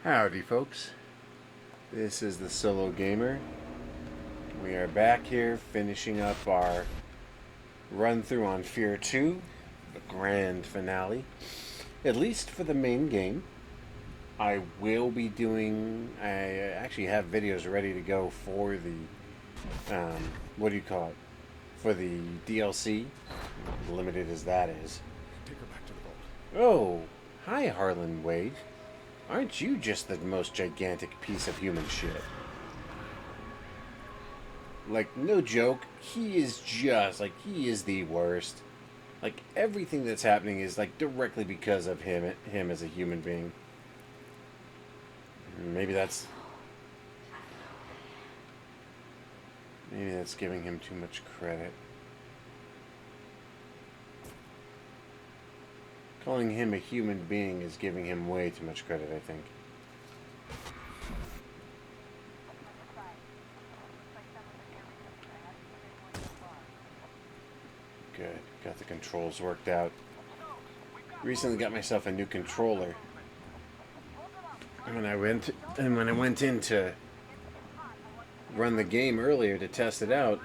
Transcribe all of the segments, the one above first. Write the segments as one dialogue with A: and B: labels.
A: Howdy folks, this is the Solo Gamer. We are back here finishing up our run through on Fear 2, the grand finale, at least for the main game. I will be doing, I actually have videos ready to go for the, what do you call it, for the DLC, limited as that is.
B: Take her back to the vault.
A: Oh, hi Harlan Wade. Aren't you just the most gigantic piece of human shit? Like, no joke, he is he is the worst. Like, everything that's happening is, like, directly because of him as a human being. Maybe that's giving him too much credit. Calling him a human being is giving him way too much credit, I think. Good. Got the controls worked out. Recently got myself a new controller. And when I went in to run the game earlier to test it out,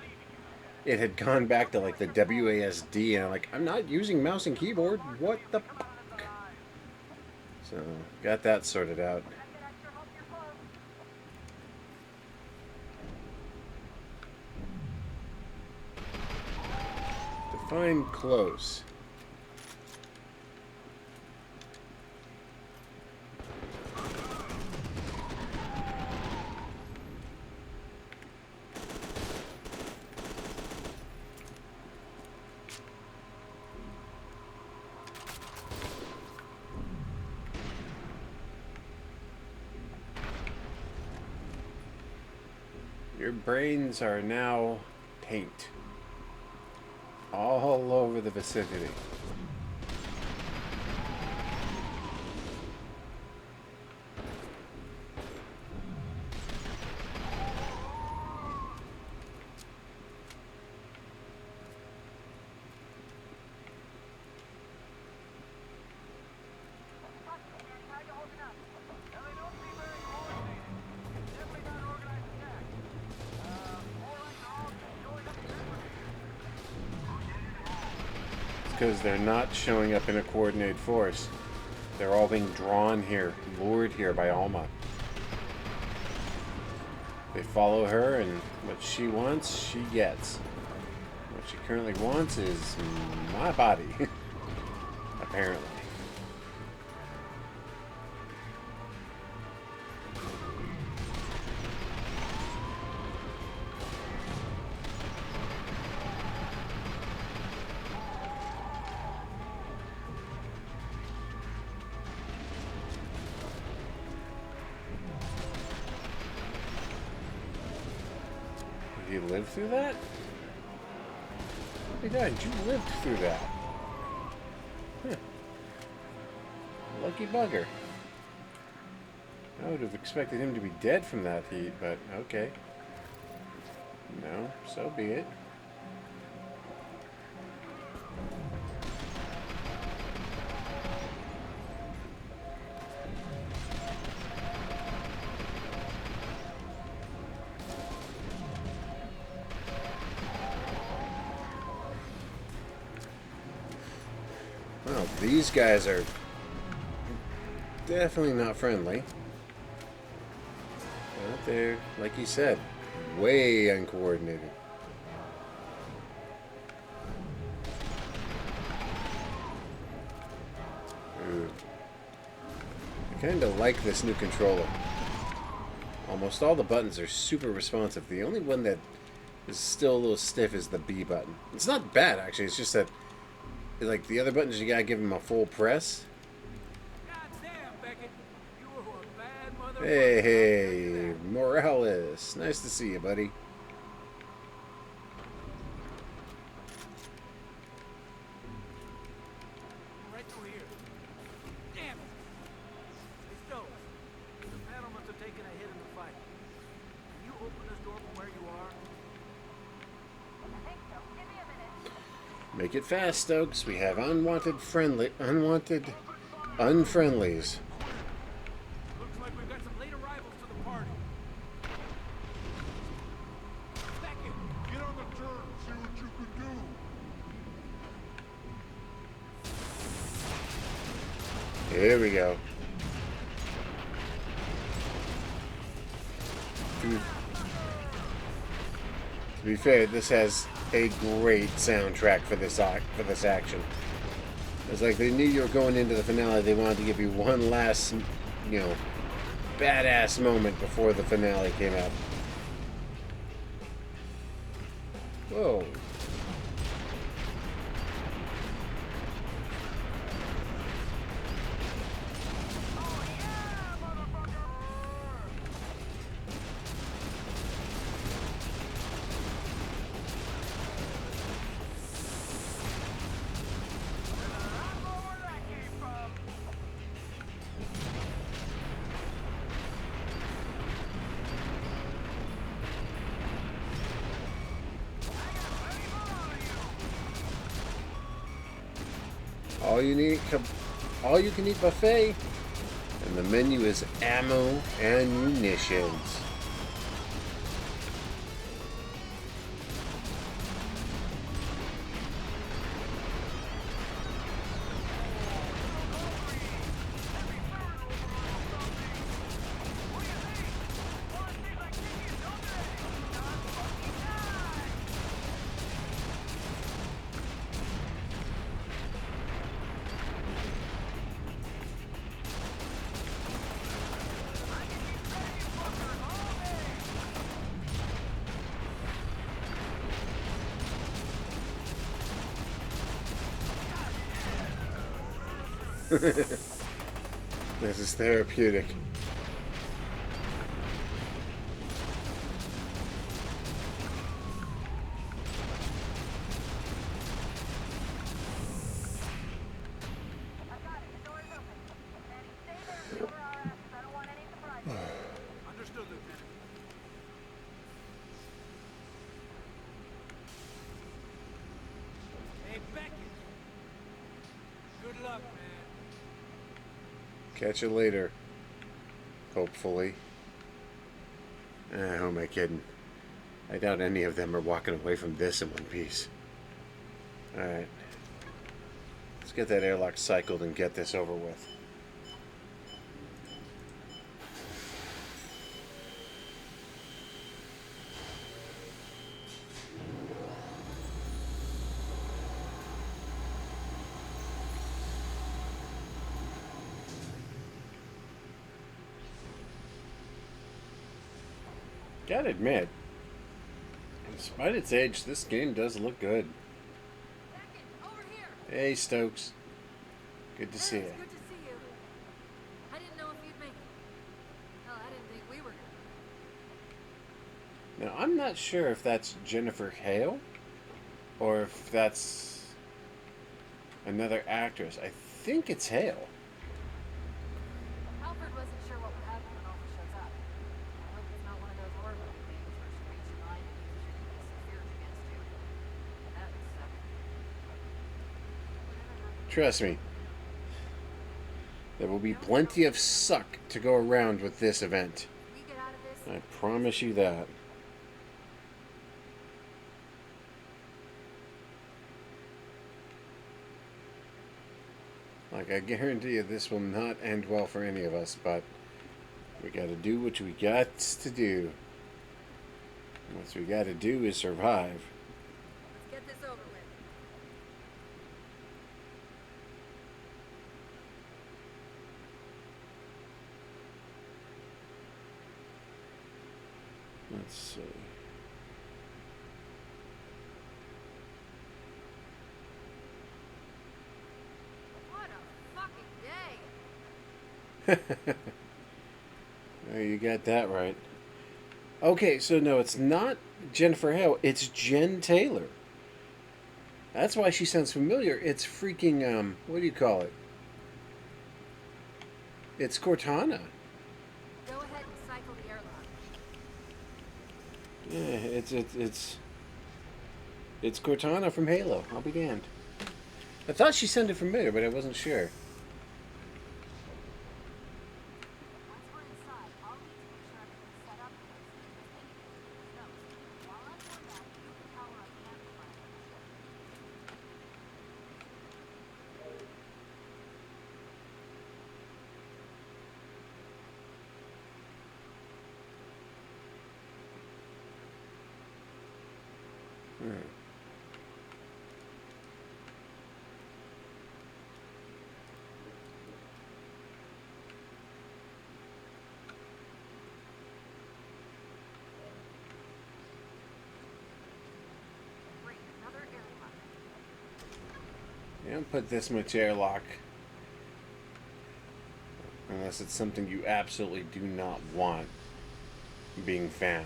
A: it had gone back to like the WASD, and I'm like, I'm not using mouse and keyboard. What the fuck? So, got that sorted out. Define close. Your brains are now paint all over the vicinity. Because they're not showing up in a coordinated force. They're all being drawn here, lured here by Alma. They follow her, and what she wants, she gets. What she currently wants is my body. Apparently. You lived through that? Oh my god, you lived through that. Huh. Lucky bugger. I would have expected him to be dead from that heat, but okay. No, so be it. Well, these guys are definitely not friendly. But they're, like you said, way uncoordinated. Ooh. I kind of like this new controller. Almost all the buttons are super responsive. The only one that is still a little stiff is the B button. It's not bad, actually. It's just that like the other buttons, you gotta give them a full press. Hey, Morales. Nice to see you, buddy.
C: Right through here. Damn it! Hey, Stokes. The panel must have taken a hit in the fight. Can you open this door from where you are?
D: I think so. Give me a minute.
A: Make it fast, Stokes. We have unwanted unfriendlies.
C: Looks like we
A: Here we go. To be fair, this has a great soundtrack for this action. It's like they knew you were going into the finale. They wanted to give you one last, badass moment before the finale came out. Whoa. All you can eat buffet, and the menu is ammo and munitions. This is therapeutic.
C: Understood, Lieutenant. Hey, Beckett. Good luck, man.
A: Catch you later. Hopefully. Who am I kidding? I doubt any of them are walking away from this in one piece. Alright. Let's get that airlock cycled and get this over with. Gotta admit, despite its age, this game does look good.
D: Beckett, over here.
A: Hey, Stokes. Good to see you.
D: It's good to see you. I didn't know if you'd make it. Hell, I didn't think we were gonna.
A: Now, I'm not sure if that's Jennifer Hale or if that's another actress. I think it's Hale.
D: Alfred wasn't sure what would happen when Alpha shows up. I hope it's not one of those horror movie things where she reads your mind and uses your weakness and fears against you. That would suck. Whatever happened.
A: Trust me. There will be plenty of suck to go around with this event.
D: We get out of this.
A: I promise you that. Like, I guarantee you this will not end well for any of us, but we gotta do what we got to do. What we gotta do is survive.
D: Let's get this over with.
A: Let's see.
D: What a fucking day.
A: Oh, you got that right. Okay, so no, it's not Jennifer Hale. It's Jen Taylor. That's why she sounds familiar. It's freaking, what do you call it? It's Cortana.
D: Go ahead and cycle the airlock.
A: Yeah, it's Cortana from Halo. I'll be damned. I thought she sounded familiar, but I wasn't sure.
D: Once we're inside, I'll need to make sure everything's set up in case there's indicators in those notes. While I'm doing that, you can power up the amplifier for the ship. Great, another airlock.
A: You don't put this much airlock unless it's something you absolutely do not want being found.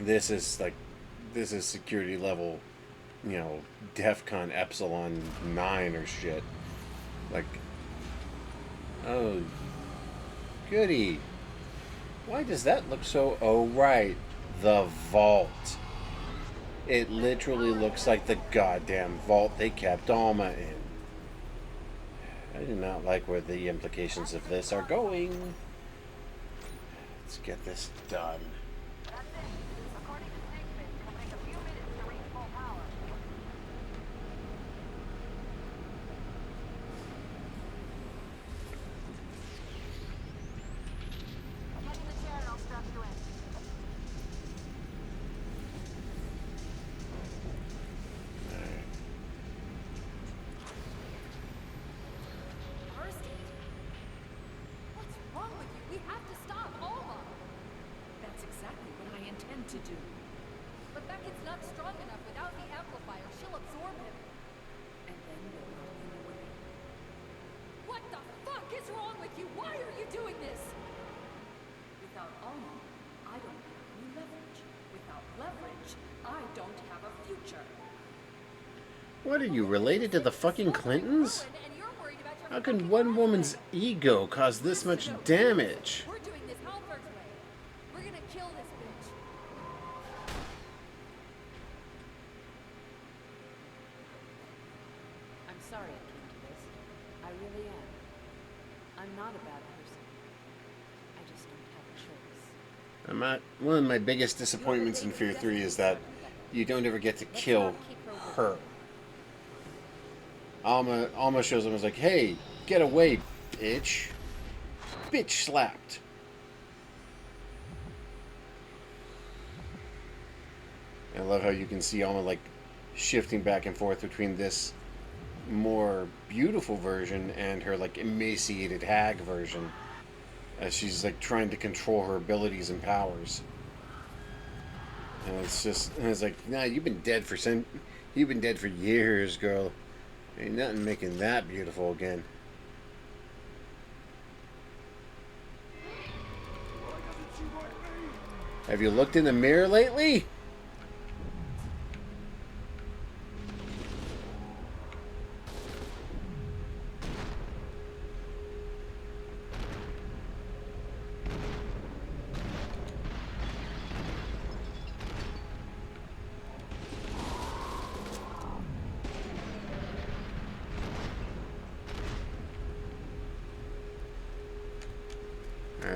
A: This is security level, DEFCON Epsilon 9 or shit. Like, oh, goody. Why does that look so... Oh, right. The vault. It literally looks like the goddamn vault they kept Alma in. I do not like where the implications of this are going. Let's get this done.
D: That's it. According to Snakefin, it'll take a few minutes to reach full power. Get in the chair and I'll strap you in. First aid? What's wrong with you? We have to stop Alma.
B: That's exactly what I intend to do.
D: But Beckett's not strong enough without the amplifier. She'll absorb him.
B: And then we'll run him away.
D: What the fuck is wrong with you? Why are you doing this?
B: Without Alma, I don't have any leverage. Without leverage, I don't have a future.
A: What are you, related to the fucking Clintons?
D: And you're worried about your
A: How can
D: fucking
A: one
D: life.
A: woman's ego cause this much damage?
D: We're doing this Halberg's way. We're gonna kill this bitch.
B: I'm sorry I came to this. I really am. I'm not a bad person. I just don't have a choice.
A: I'm not. One of my biggest disappointments in Fear 3 is that you don't ever get to kill her. Alma shows up and is like, hey, get away, bitch. Bitch slapped. I love how you can see Alma like shifting back and forth between this more beautiful version and her like emaciated hag version as she's like trying to control her abilities and powers. And it's like, nah, you've been dead for years, girl. Ain't nothing making that beautiful again. Have you looked in the mirror lately?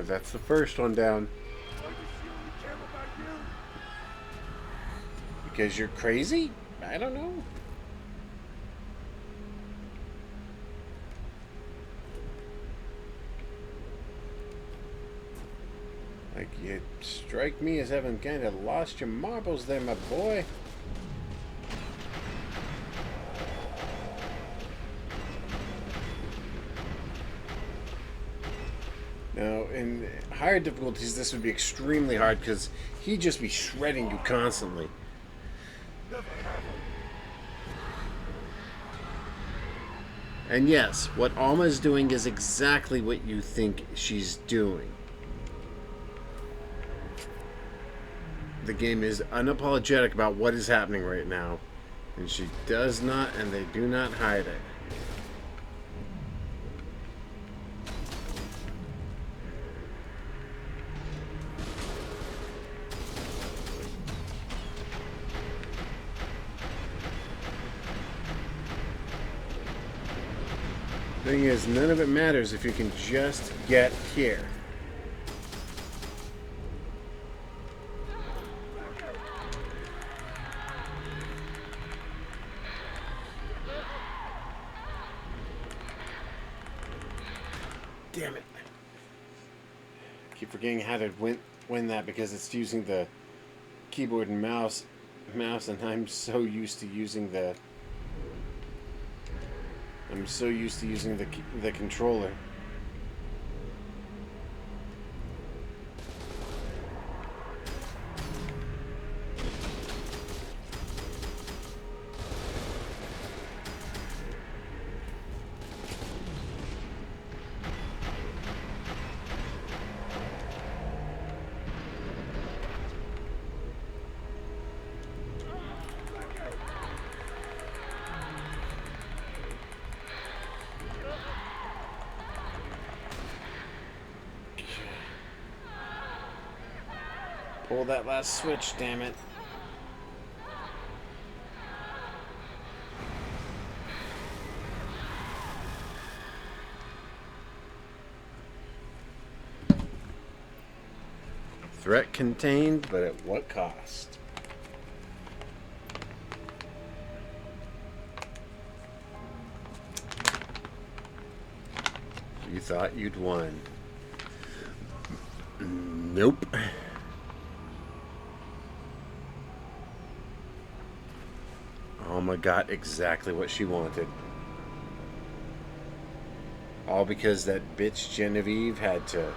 A: That's the first one down. Because you're crazy? I don't know. Like, you strike me as having kind of lost your marbles there, my boy. Now, in higher difficulties, this would be extremely hard because he'd just be shredding you constantly. And yes, what Alma is doing is exactly what you think she's doing. The game is unapologetic about what is happening right now, and she does not, and they do not hide it. Thing is, none of it matters if you can just get here. Damn it. I keep forgetting how to win that because it's using the keyboard and mouse, and I'm so used to using the the controller. Pull that last switch, damn it. Threat contained, but at what cost? You thought you'd won. Nope. Alma got exactly what she wanted. All because that bitch Genevieve had to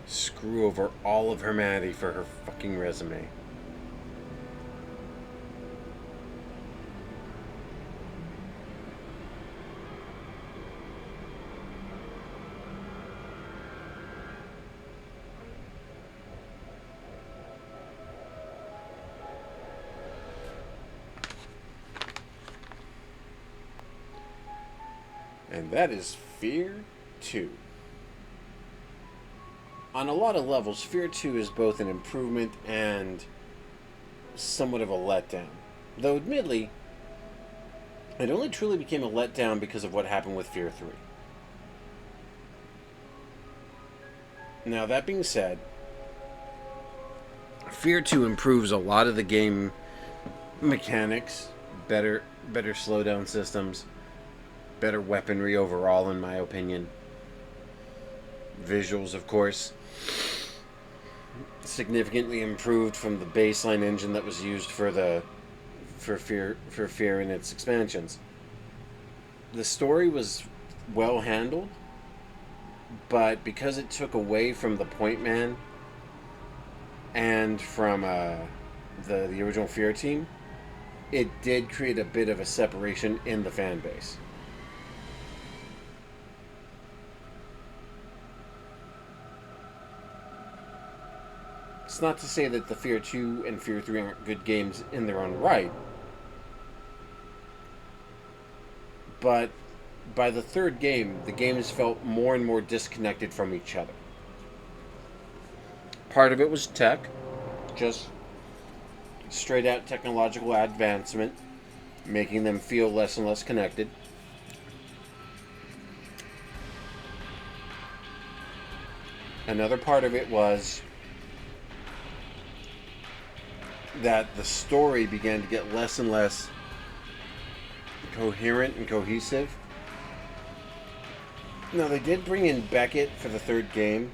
A: screw over all of humanity for her fucking resume. And that is Fear 2. On a lot of levels, Fear 2 is both an improvement and somewhat of a letdown. Though, admittedly, it only truly became a letdown because of what happened with Fear 3. Now, that being said, Fear 2 improves a lot of the game mechanics, better slowdown systems, better weaponry overall, in my opinion. Visuals, of course, significantly improved from the baseline engine that was used for Fear and its expansions. The story was well handled, but because it took away from the Point Man and from the original Fear team, it did create a bit of a separation in the fan base. It's not to say that the Fear 2 and Fear 3 aren't good games in their own right, but by the third game, the games felt more and more disconnected from each other. Part of it was tech, just straight out technological advancement, making them feel less and less connected. Another part of it was that the story began to get less and less coherent and cohesive. Now, they did bring in Beckett for the third game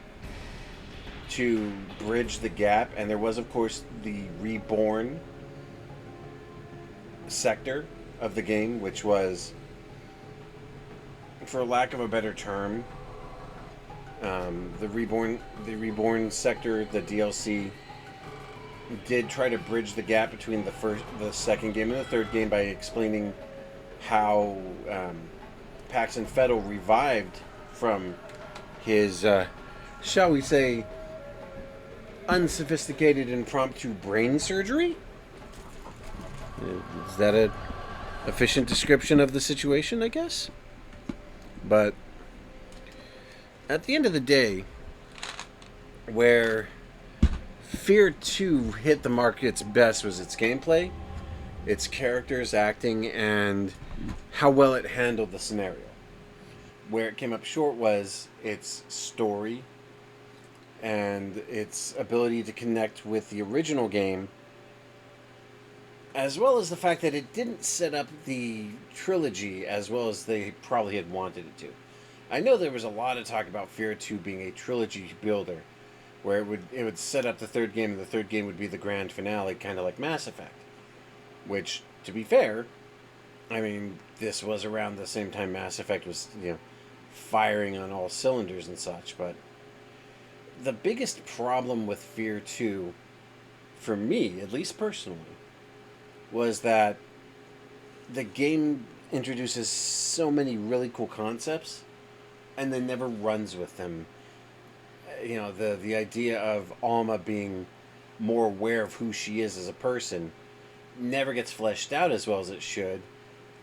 A: to bridge the gap, and there was, of course, the Reborn sector of the game, which was, for lack of a better term, the Reborn sector, the DLC, did try to bridge the gap between the second game and the third game by explaining how Paxton Fettel revived from his, shall we say, unsophisticated impromptu brain surgery. Is that an efficient description of the situation, I guess? But at the end of the day, where Fear 2 hit the mark its best was its gameplay, its characters, acting, and how well it handled the scenario. Where it came up short was its story and its ability to connect with the original game, as well as the fact that it didn't set up the trilogy as well as they probably had wanted it to. I know there was a lot of talk about Fear 2 being a trilogy builder, where it would set up the third game, and the third game would be the grand finale, kind of like Mass Effect. Which, to be fair, I mean, this was around the same time Mass Effect was, firing on all cylinders and such. But the biggest problem with Fear 2, for me, at least personally, was that the game introduces so many really cool concepts and then never runs with them. The idea of Alma being more aware of who she is as a person never gets fleshed out as well as it should,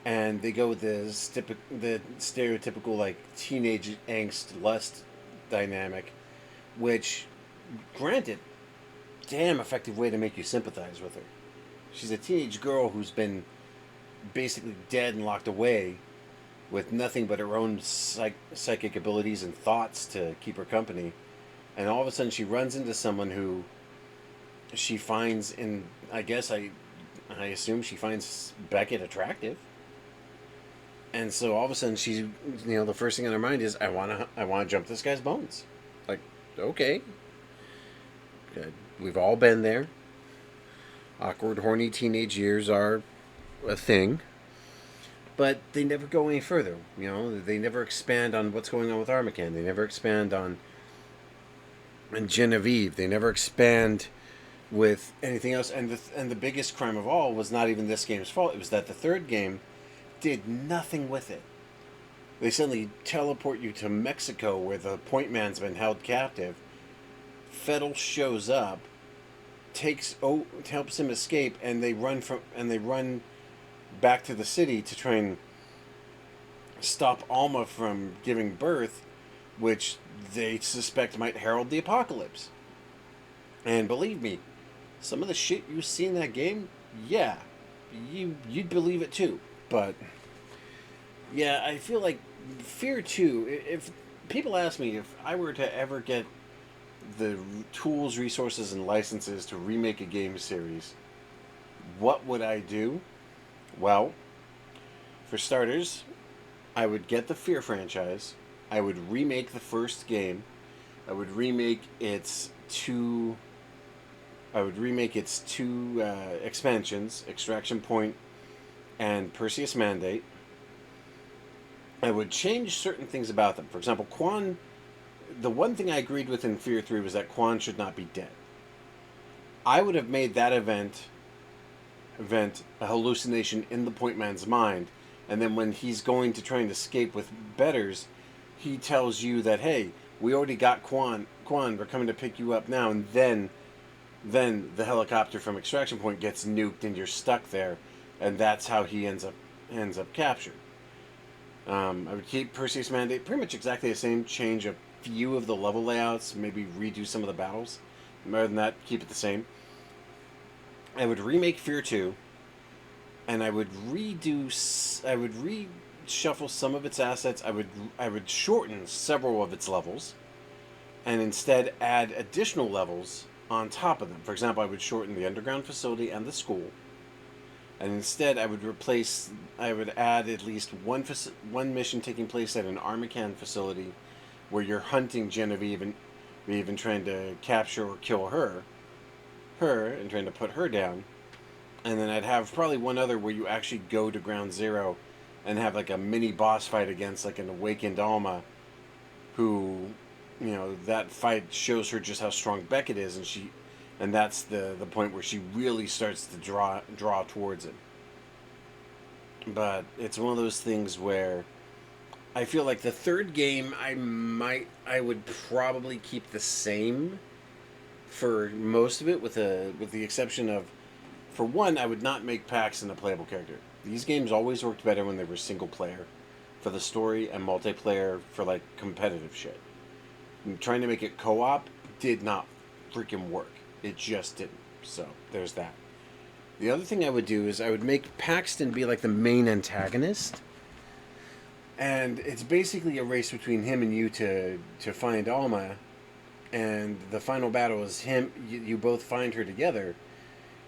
A: and they go with the stereotypical like teenage angst lust dynamic, which, granted, damn effective way to make you sympathize with her. She's a teenage girl who's been basically dead and locked away with nothing but her own psychic abilities and thoughts to keep her company. And all of a sudden she runs into someone who she finds in, I guess I assume she finds Beckett attractive. And so all of a sudden she's, the first thing on her mind is, I want to jump this guy's bones. Like, okay. Good. We've all been there. Awkward, horny teenage years are a thing. But they never go any further. They never expand on what's going on with Armacan. They never expand on Genevieve. They never expand with anything else. And the biggest crime of all was not even this game's fault. It was that the third game did nothing with it. They suddenly teleport you to Mexico, where the point man's been held captive. Fettel shows up, helps him escape, and they run back to the city to try and stop Alma from giving birth, which they suspect might herald the apocalypse. And believe me, some of the shit you see in that game, yeah, you'd believe it too. But yeah, I feel like Fear 2, if people ask me if I were to ever get the tools, resources, and licenses to remake a game series, what would I do? Well, for starters, I would get the Fear franchise. I would remake the first game. I would remake its two expansions, Extraction Point and Perseus Mandate. I would change certain things about them. For example, Quan. The one thing I agreed with in Fear 3 was that Quan should not be dead. I would have made that event a hallucination in the point man's mind, and then when he's going to try and escape with betters, he tells you that, hey, we already got Quan, we're coming to pick you up now, and then the helicopter from Extraction Point gets nuked and you're stuck there, and that's how he ends up captured. I would keep Perseus Mandate pretty much exactly the same, change a few of the level layouts, maybe redo some of the battles. Other than that, keep it the same. I would remake Fear 2, and I would reshuffle some of its assets. I would shorten several of its levels, and instead add additional levels on top of them. For example, I would shorten the underground facility and the school, and instead I would add at least one mission taking place at an Armacan facility, where you're hunting Genevieve and even trying to capture or kill her and trying to put her down. And then I'd have probably one other where you actually go to Ground Zero and have like a mini boss fight against like an awakened Alma, who, that fight shows her just how strong Beckett is, and that's the point where she really starts to draw towards him. But it's one of those things where I feel like the third game I would probably keep the same for most of it, with the exception of, for one, I would not make Paxton a playable character. These games always worked better when they were single player for the story and multiplayer for like competitive shit. And trying to make it co-op did not freaking work. It just didn't. So there's that. The other thing I would do is I would make Paxton be like the main antagonist. And it's basically a race between him and you to find Alma. And the final battle is him. You both find her together.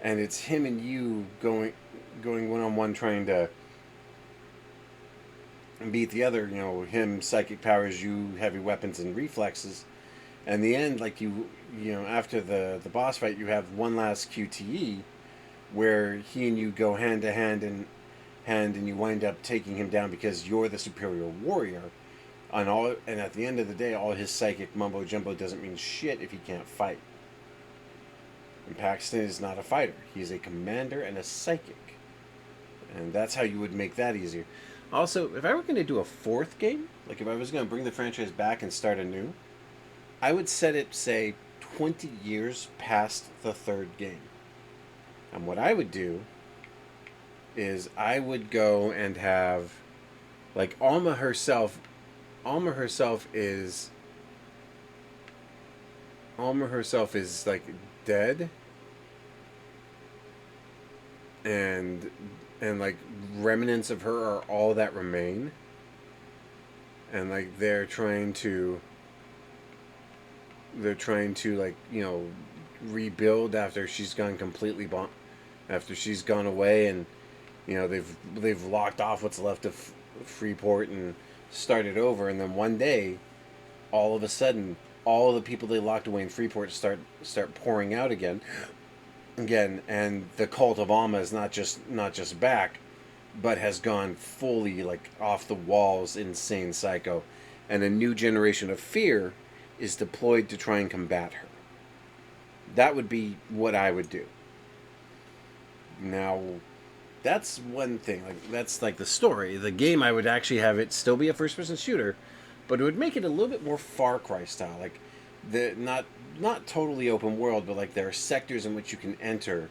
A: And it's him and you going one-on-one, trying to beat the other. Him psychic powers, you heavy weapons and reflexes. And the end, like you know, after the boss fight, you have one last QTE where he and you go hand to hand, and you wind up taking him down because you're the superior warrior. And at the end of the day, all his psychic mumbo jumbo doesn't mean shit if he can't fight. And Paxton is not a fighter; he's a commander and a psychic, and that's how you would make that easier. Also, if I were going to do a fourth game, like if I was going to bring the franchise back and start anew, I would set it, say, 20 years past the third game. And what I would do is I would go and have, like, Alma herself. Alma herself is like dead, and like remnants of her are all that remain, and like they're trying to, like, you know, rebuild after she's gone completely after she's gone away, and you know they've locked off what's left of Freeport and started over. And then one day, all of a sudden, all of the people they locked away in Freeport start pouring out again, and the cult of Alma is not just back, but has gone fully, like, off the walls, insane psycho, and a new generation of fear is deployed to try and combat her. That would be what I would do. Now, that's one thing. Like, that's like the story. The game, I would actually have it still be a first-person shooter, but it would make it a little bit more Far Cry style. Like, the not totally open world, but like there are sectors in which you can enter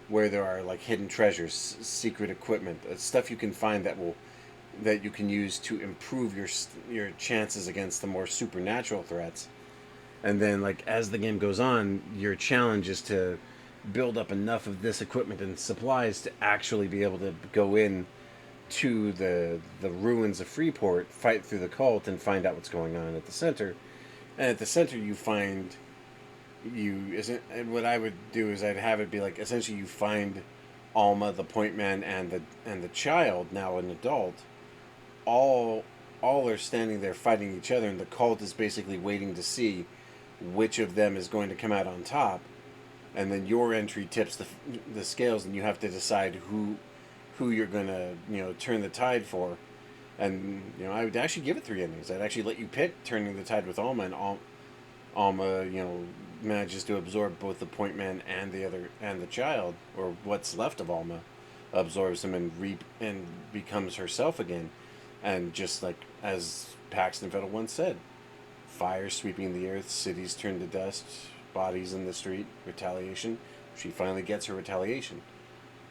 A: where there are like hidden treasures, secret equipment, stuff you can find that you can use to improve your chances against the more supernatural threats. And then, like, as the game goes on, your challenge is to build up enough of this equipment and supplies to actually be able to go in to the ruins of Freeport, fight through the cult, and find out what's going on at the center. And at the center, you find and what I would do is I'd have it be like, essentially, you find Alma, the point man, and the child, now an adult, all are standing there fighting each other, and the cult is basically waiting to see which of them is going to come out on top, and then your entry tips the scales, and you have to decide who you're gonna, you know, turn the tide for. And, you know, I would actually give it 3 endings. I'd actually let you pick turning the tide with Alma, and Alma, you know, manages to absorb both the point man and the child, or what's left of Alma, absorbs him and becomes herself again. And just like as Paxton Fettel once said, fire sweeping the earth, cities turned to dust, bodies in the street, retaliation. She finally gets her retaliation.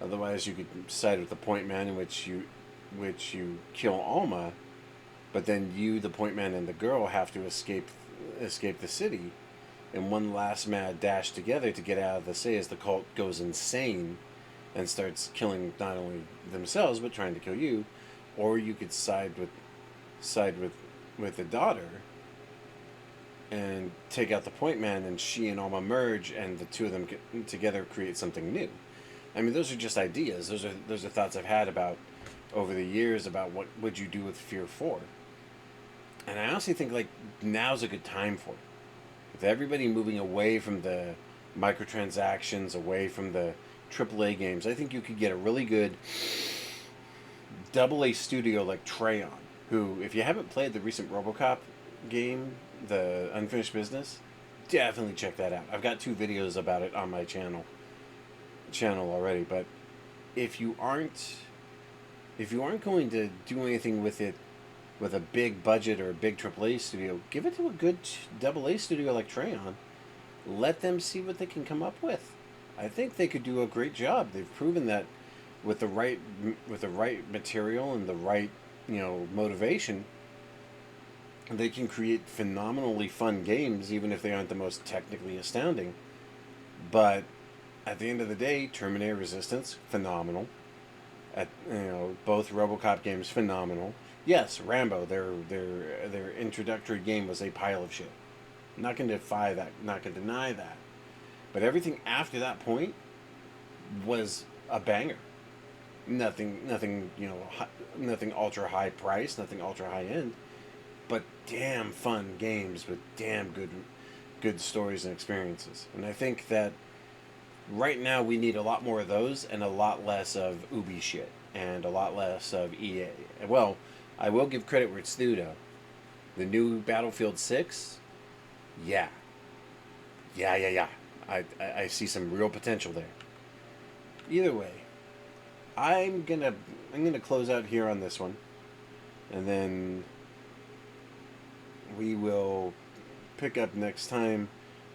A: Otherwise, you could side with the point man, in which you kill Alma, but then you, the point man, and the girl have to escape the city in one last mad dash together to get out of the city, as the cult goes insane and starts killing not only themselves but trying to kill you. Or you could side with the daughter and take out the point man, and she and Alma merge, and the two of them get together create something new. I mean, those are just ideas. Those are thoughts I've had about over the years about what would you do with Fear 4. And I honestly think, like, now's a good time for it. With everybody moving away from the microtransactions, away from the AAA games, I think you could get a really good AA studio like Trayon, who, if you haven't played the recent RoboCop game, the Unfinished Business, definitely check that out. I've got 2 videos about it on my channel already. But if you aren't going to do anything with it with a big budget or a big AAA studio, give it to a good AA studio like Trayon. Let them see what they can come up with. I think they could do a great job. They've proven that with the right material and the right, you know, motivation, they can create phenomenally fun games, even if they aren't the most technically astounding. But at the end of the day, Terminator Resistance, phenomenal. Both RoboCop games, phenomenal. Yes, Rambo, their introductory game was a pile of shit. I'm not going to defy that. Not going to deny that. But everything after that point was a banger. Nothing, nothing ultra high price, nothing ultra high end, but damn fun games with damn good stories and experiences. And I think that right now we need a lot more of those and a lot less of Ubi shit and a lot less of EA. Well, I will give credit where it's due though. The new Battlefield 6, yeah. Yeah. I see some real potential there. Either way, I'm gonna close out here on this one, and then we will pick up next time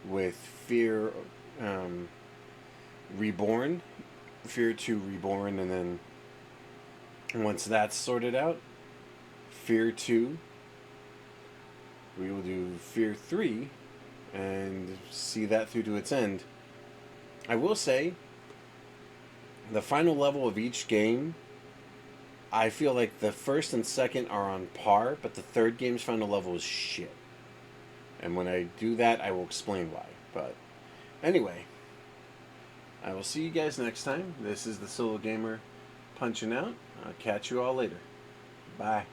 A: with Fear Reborn, Fear 2 Reborn, and then once that's sorted out, Fear 2, we will do Fear 3 and see that through to its end. I will say, the final level of each game, I feel like the first and second are on par, but the third game's final level is shit. And when I do that, I will explain why. But anyway, I will see you guys next time. This is the Solo Gamer punching out. I'll catch you all later. Bye.